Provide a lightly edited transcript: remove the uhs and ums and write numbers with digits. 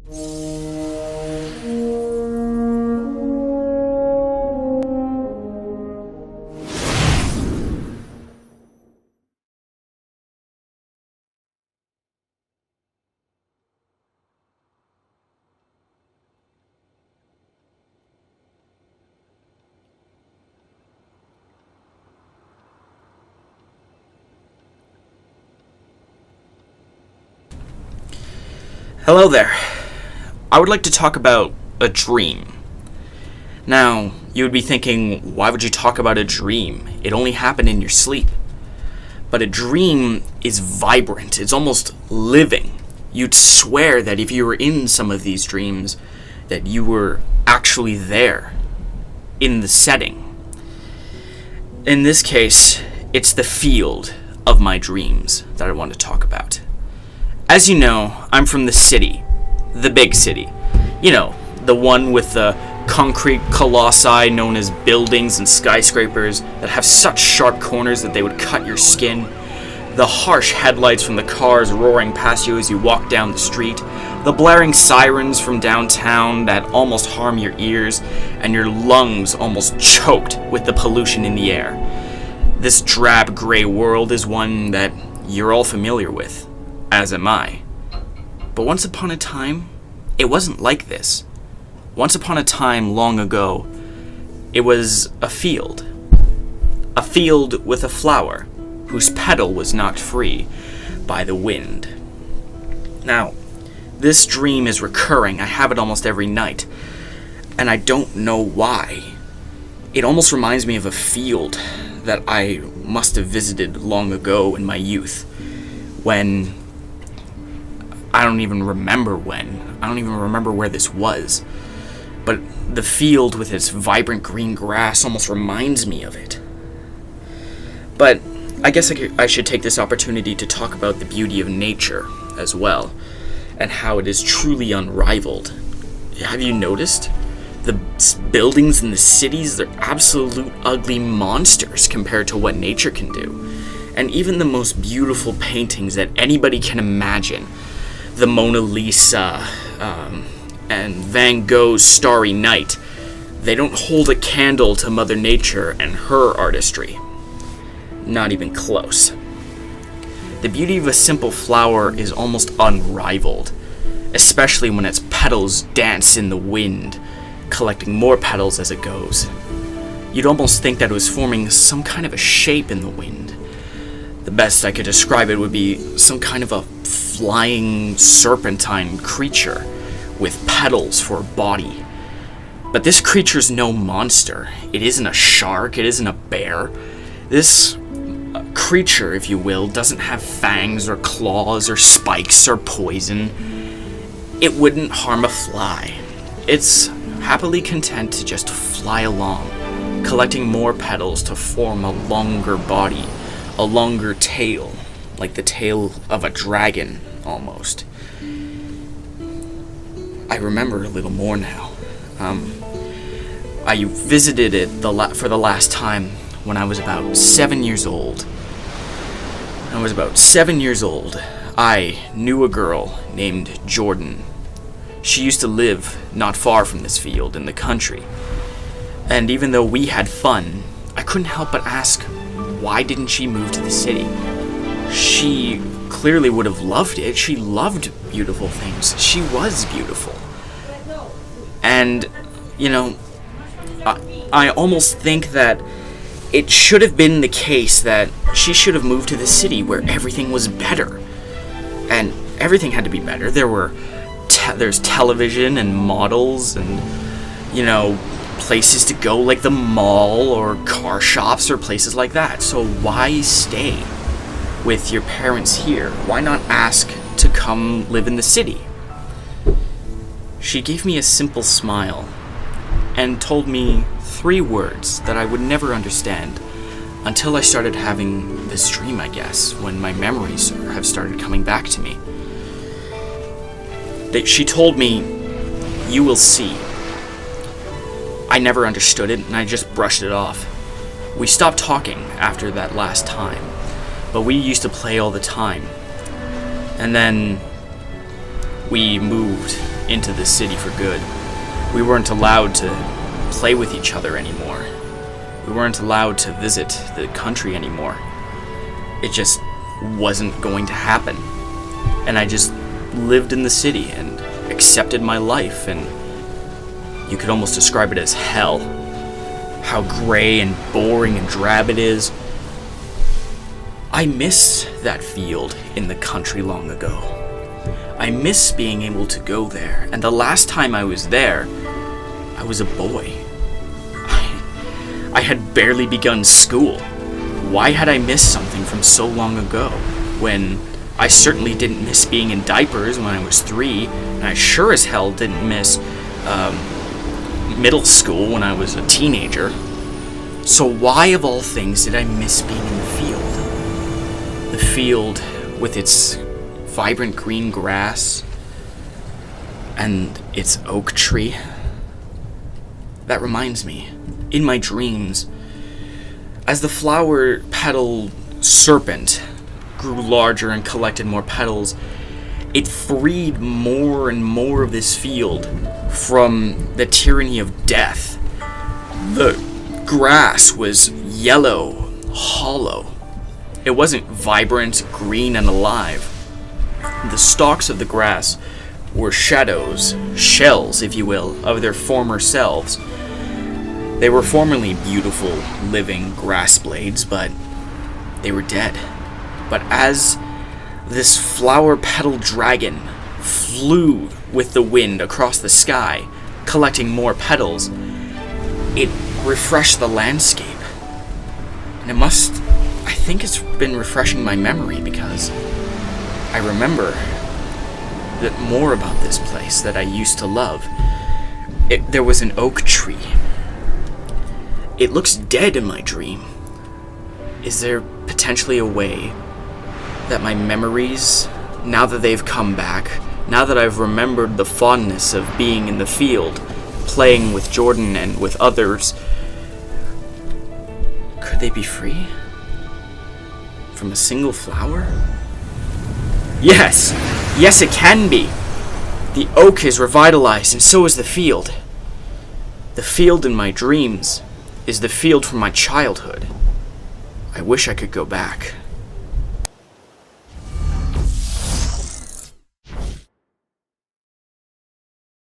Hello there. I would like to talk about a dream. Now, you would be thinking, why would you talk about a dream? It only happened in your sleep. But a dream is vibrant. It's almost living. You'd swear that if you were in some of these dreams, that you were actually there, in the setting. In this case, it's the field of my dreams that I want to talk about. As you know, I'm from the city, the big city. You know, the one with the concrete colossi known as buildings and skyscrapers that have such sharp corners that they would cut your skin. The harsh headlights from the cars roaring past you as you walk down the street. The blaring sirens from downtown that almost harm your ears and your lungs almost choked with the pollution in the air. This drab gray world is one that you're all familiar with. As am I. But once upon a time, it wasn't like this. Once upon a time, long ago, it was a field. A field with a flower, whose petal was knocked free by the wind. Now, this dream is recurring. I have it almost every night. And I don't know why. It almost reminds me of a field that I must have visited long ago in my youth, when I don't even remember when. I don't even remember where this was. But the field with its vibrant green grass almost reminds me of it. But I guess I should take this opportunity to talk about the beauty of nature as well, and how it is truly unrivaled. Have you noticed? The buildings in the cities, they're absolute ugly monsters compared to what nature can do. And even the most beautiful paintings that anybody can imagine, the Mona Lisa, and Van Gogh's Starry Night, they don't hold a candle to Mother Nature and her artistry. Not even close. The beauty of a simple flower is almost unrivaled, especially when its petals dance in the wind, collecting more petals as it goes. You'd almost think that it was forming some kind of a shape in the wind. The best I could describe it would be some kind of a flying serpentine creature with petals for a body. But this creature's no monster. It isn't a shark, it isn't a bear. This creature, if you will, doesn't have fangs or claws or spikes or poison. It wouldn't harm a fly. It's happily content to just fly along, collecting more petals to form a longer body, a longer tail, like the tail of a dragon, almost. I remember a little more now. I visited it for the last time when I was about 7 years old. I knew a girl named Jordan. She used to live not far from this field in the country. And even though we had fun, I couldn't help but ask, why didn't she move to the city? She clearly would have loved it. She loved beautiful things. She was beautiful. And, you know, I almost think that it should have been the case that she should have moved to the city where everything was better. And everything had to be better. There's television and models and, you know, places to go like the mall or car shops or places like that. So why stay with your parents here? Why not ask to come live in the city? She gave me a simple smile and told me 3 words that I would never understand until I started having this dream, I guess, when my memories have started coming back to me. She told me, "You will see." I never understood it, and I just brushed it off. We stopped talking after that last time, but we used to play all the time. And then we moved into the city for good. We weren't allowed to play with each other anymore. We weren't allowed to visit the country anymore. It just wasn't going to happen. And I just lived in the city and accepted my life, and you could almost describe it as hell. How gray and boring and drab it is. I miss that field in the country long ago. I miss being able to go there, and the last time I was there, I was a boy. I had barely begun school. Why had I missed something from so long ago, when I certainly didn't miss being in diapers when I was 3, and I sure as hell didn't miss middle school when I was a teenager. So why of all things did I miss being in the field? The field with its vibrant green grass and its oak tree. That reminds me, in my dreams, as the flower petal serpent grew larger and collected more petals, it freed more and more of this field from the tyranny of death. The grass was yellow, hollow. It wasn't vibrant, green, and alive. The stalks of the grass were shadows, shells, if you will, of their former selves. They were formerly beautiful, living grass blades, but they were dead. But as this flower petal dragon flew with the wind across the sky, collecting more petals, it refreshed the landscape. And I think it's been refreshing my memory, because I remember that more about this place that I used to love. There was an oak tree. It looks dead in my dream. Is there potentially a way that my memories, now that they've come back, now that I've remembered the fondness of being in the field, playing with Jordan and with others, could they be free from a single flower? Yes! Yes, it can be! The oak is revitalized, and so is the field. The field in my dreams is the field from my childhood. I wish I could go back.